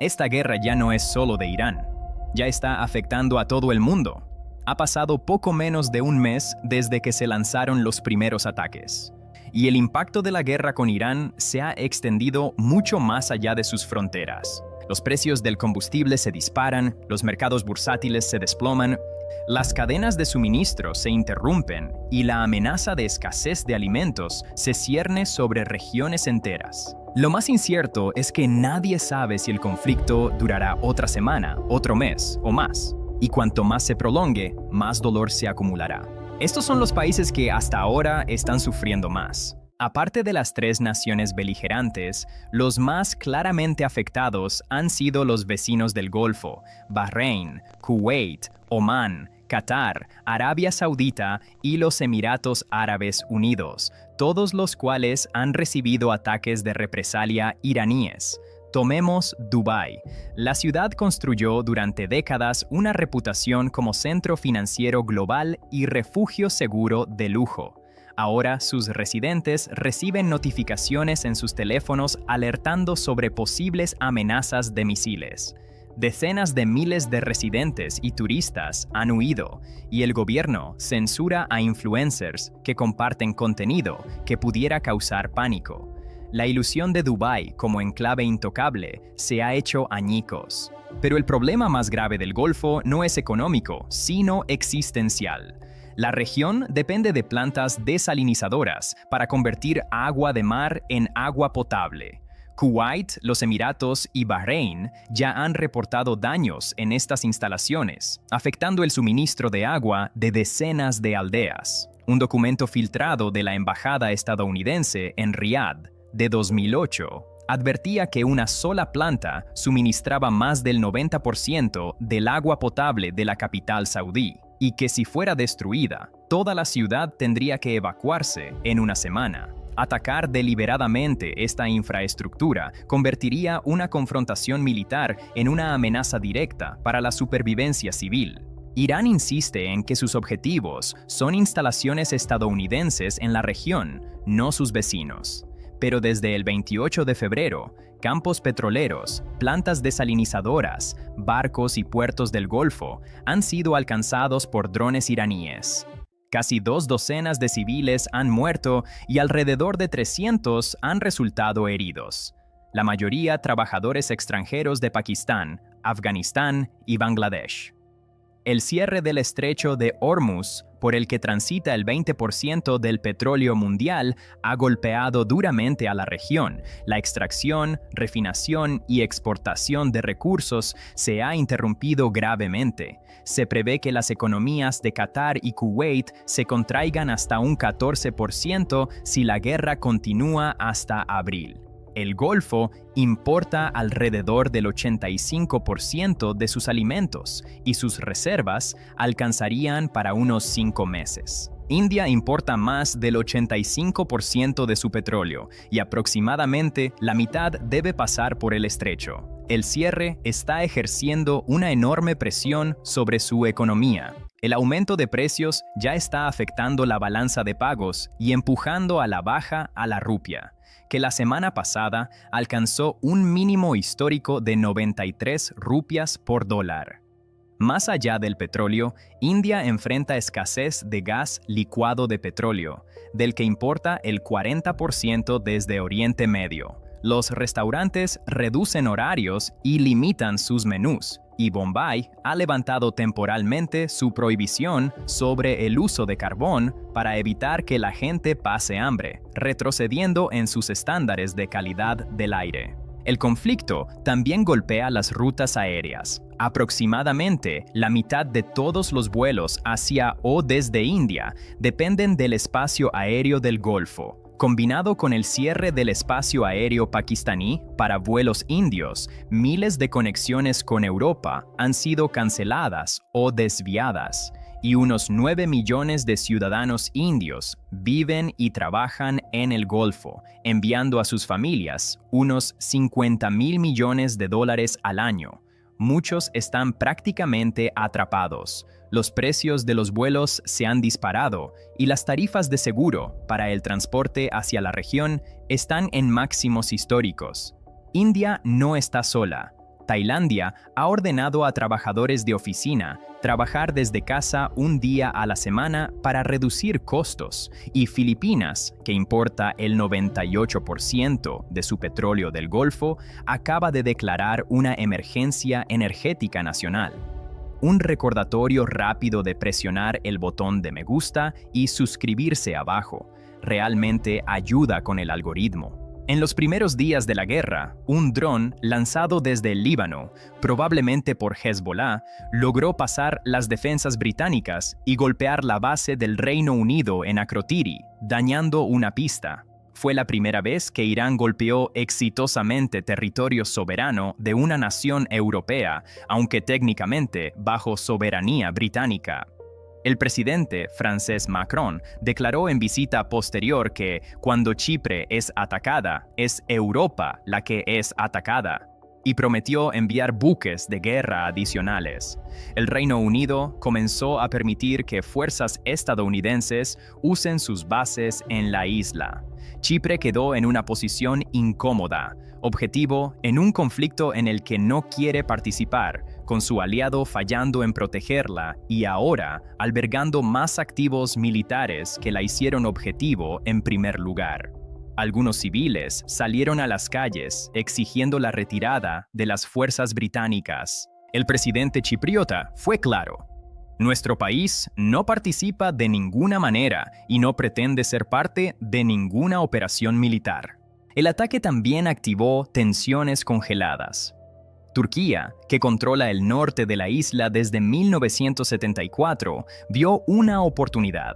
Esta guerra ya no es solo de Irán, ya está afectando a todo el mundo. Ha pasado poco menos de un mes desde que se lanzaron los primeros ataques. Y el impacto de la guerra con Irán se ha extendido mucho más allá de sus fronteras. Los precios del combustible se disparan, los mercados bursátiles se desploman, las cadenas de suministro se interrumpen y la amenaza de escasez de alimentos se cierne sobre regiones enteras. Lo más incierto es que nadie sabe si el conflicto durará otra semana, otro mes o más. Y cuanto más se prolongue, más dolor se acumulará. Estos son los países que hasta ahora están sufriendo más. Aparte de las tres naciones beligerantes, los más claramente afectados han sido los vecinos del Golfo: Bahrein, Kuwait, Omán, Qatar, Arabia Saudita y los Emiratos Árabes Unidos, todos los cuales han recibido ataques de represalia iraníes. Tomemos Dubái. La ciudad construyó durante décadas una reputación como centro financiero global y refugio seguro de lujo. Ahora sus residentes reciben notificaciones en sus teléfonos alertando sobre posibles amenazas de misiles. Decenas de miles de residentes y turistas han huido, y el gobierno censura a influencers que comparten contenido que pudiera causar pánico. La ilusión de Dubái como enclave intocable se ha hecho añicos. Pero el problema más grave del Golfo no es económico, sino existencial. La región depende de plantas desalinizadoras para convertir agua de mar en agua potable. Kuwait, los Emiratos y Bahrein ya han reportado daños en estas instalaciones, afectando el suministro de agua de decenas de aldeas. Un documento filtrado de la embajada estadounidense en Riad de 2008 advertía que una sola planta suministraba más del 90% del agua potable de la capital saudí, y que si fuera destruida, toda la ciudad tendría que evacuarse en una semana. Atacar deliberadamente esta infraestructura convertiría una confrontación militar en una amenaza directa para la supervivencia civil. Irán insiste en que sus objetivos son instalaciones estadounidenses en la región, no sus vecinos. Pero desde el 28 de febrero, campos petroleros, plantas desalinizadoras, barcos y puertos del Golfo han sido alcanzados por drones iraníes. Casi 2 docenas de civiles han muerto y alrededor de 300 han resultado heridos. La mayoría trabajadores extranjeros de Pakistán, Afganistán y Bangladesh. El cierre del estrecho de Hormuz, por el que transita el 20% del petróleo mundial, ha golpeado duramente a la región. La extracción, refinación y exportación de recursos se ha interrumpido gravemente. Se prevé que las economías de Qatar y Kuwait se contraigan hasta un 14% si la guerra continúa hasta abril. El Golfo importa alrededor del 85% de sus alimentos y sus reservas alcanzarían para unos 5 meses. India importa más del 85% de su petróleo y aproximadamente la mitad debe pasar por el estrecho. El cierre está ejerciendo una enorme presión sobre su economía. El aumento de precios ya está afectando la balanza de pagos y empujando a la baja a la rupia, que la semana pasada alcanzó un mínimo histórico de 93 rupias por dólar. Más allá del petróleo, India enfrenta escasez de gas licuado de petróleo, del que importa el 40% desde Oriente Medio. Los restaurantes reducen horarios y limitan sus menús, y Bombay ha levantado temporalmente su prohibición sobre el uso de carbón para evitar que la gente pase hambre, retrocediendo en sus estándares de calidad del aire. El conflicto también golpea las rutas aéreas. Aproximadamente la mitad de todos los vuelos hacia o desde India dependen del espacio aéreo del Golfo. Combinado con el cierre del espacio aéreo pakistaní para vuelos indios, miles de conexiones con Europa han sido canceladas o desviadas, y unos 9 millones de ciudadanos indios viven y trabajan en el Golfo, enviando a sus familias unos 50.000 millones de dólares al año. Muchos están prácticamente atrapados. Los precios de los vuelos se han disparado y las tarifas de seguro para el transporte hacia la región están en máximos históricos. India no está sola. Tailandia ha ordenado a trabajadores de oficina trabajar desde casa un día a la semana para reducir costos, y Filipinas, que importa el 98% de su petróleo del Golfo, acaba de declarar una emergencia energética nacional. Un recordatorio rápido de presionar el botón de me gusta y suscribirse abajo realmente ayuda con el algoritmo. En los primeros días de la guerra, un dron lanzado desde el Líbano, probablemente por Hezbollah, logró pasar las defensas británicas y golpear la base del Reino Unido en Akrotiri, dañando una pista. Fue la primera vez que Irán golpeó exitosamente territorio soberano de una nación europea, aunque técnicamente bajo soberanía británica. El presidente francés Macron declaró en visita posterior que cuando Chipre es atacada, es Europa la que es atacada, y prometió enviar buques de guerra adicionales. El Reino Unido comenzó a permitir que fuerzas estadounidenses usen sus bases en la isla. Chipre quedó en una posición incómoda, objetivo en un conflicto en el que no quiere participar, con su aliado fallando en protegerla y ahora albergando más activos militares que la hicieron objetivo en primer lugar. Algunos civiles salieron a las calles exigiendo la retirada de las fuerzas británicas. El presidente chipriota fue claro: nuestro país no participa de ninguna manera y no pretende ser parte de ninguna operación militar. El ataque también activó tensiones congeladas. Turquía, que controla el norte de la isla desde 1974, vio una oportunidad.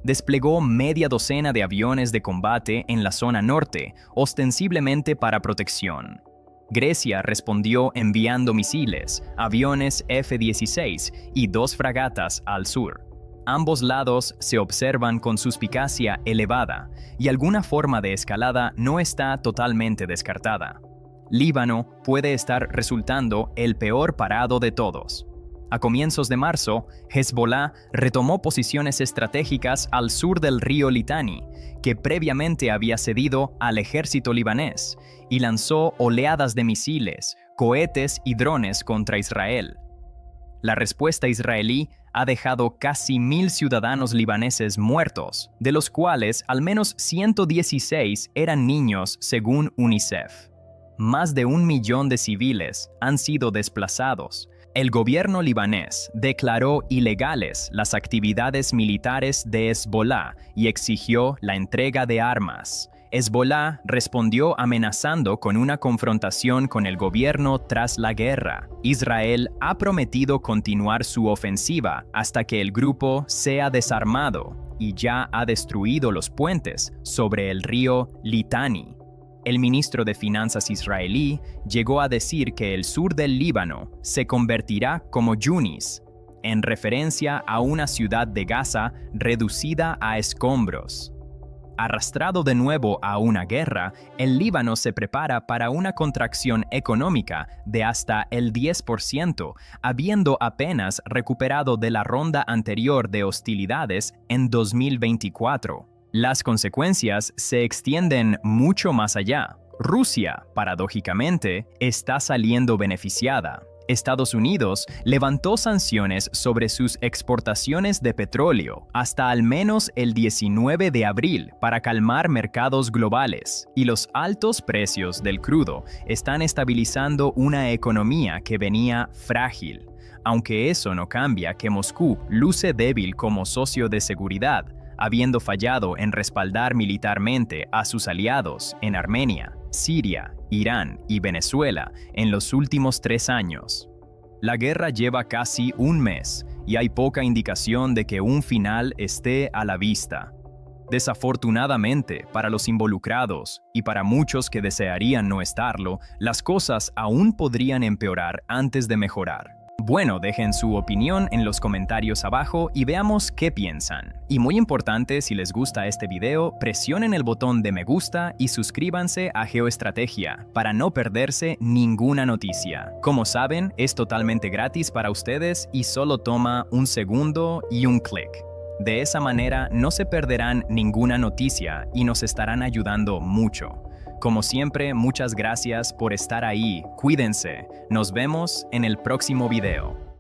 Desplegó media docena de aviones de combate en la zona norte, ostensiblemente para protección. Grecia respondió enviando misiles, aviones F-16 y 2 fragatas al sur. Ambos lados se observan con suspicacia elevada, y alguna forma de escalada no está totalmente descartada. Líbano puede estar resultando el peor parado de todos. A comienzos de marzo, Hezbollah retomó posiciones estratégicas al sur del río Litani, que previamente había cedido al ejército libanés, y lanzó oleadas de misiles, cohetes y drones contra Israel. La respuesta israelí ha dejado casi 1,000 ciudadanos libaneses muertos, de los cuales al menos 116 eran niños, según UNICEF. Más de 1 millón de civiles han sido desplazados. El gobierno libanés declaró ilegales las actividades militares de Hezbollah y exigió la entrega de armas. Hezbollah respondió amenazando con una confrontación con el gobierno tras la guerra. Israel ha prometido continuar su ofensiva hasta que el grupo sea desarmado y ya ha destruido los puentes sobre el río Litani. El ministro de Finanzas israelí llegó a decir que el sur del Líbano se convertirá como Yunis, en referencia a una ciudad de Gaza reducida a escombros. Arrastrado de nuevo a una guerra, el Líbano se prepara para una contracción económica de hasta el 10%, habiendo apenas recuperado de la ronda anterior de hostilidades en 2024. Las consecuencias se extienden mucho más allá. Rusia, paradójicamente, está saliendo beneficiada. Estados Unidos levantó sanciones sobre sus exportaciones de petróleo hasta al menos el 19 de abril para calmar mercados globales, y los altos precios del crudo están estabilizando una economía que venía frágil. Aunque eso no cambia que Moscú luce débil como socio de seguridad, habiendo fallado en respaldar militarmente a sus aliados en Armenia, Siria, Irán y Venezuela en los últimos 3 años. La guerra lleva casi un mes y hay poca indicación de que un final esté a la vista. Desafortunadamente, para los involucrados y para muchos que desearían no estarlo, las cosas aún podrían empeorar antes de mejorar. Bueno, dejen su opinión en los comentarios abajo y veamos qué piensan. Y muy importante, si les gusta este video, presionen el botón de me gusta y suscríbanse a Geoestrategia para no perderse ninguna noticia. Como saben, es totalmente gratis para ustedes y solo toma 1 segundo y un clic. De esa manera no se perderán ninguna noticia y nos estarán ayudando mucho. Como siempre, muchas gracias por estar ahí. Cuídense. Nos vemos en el próximo video.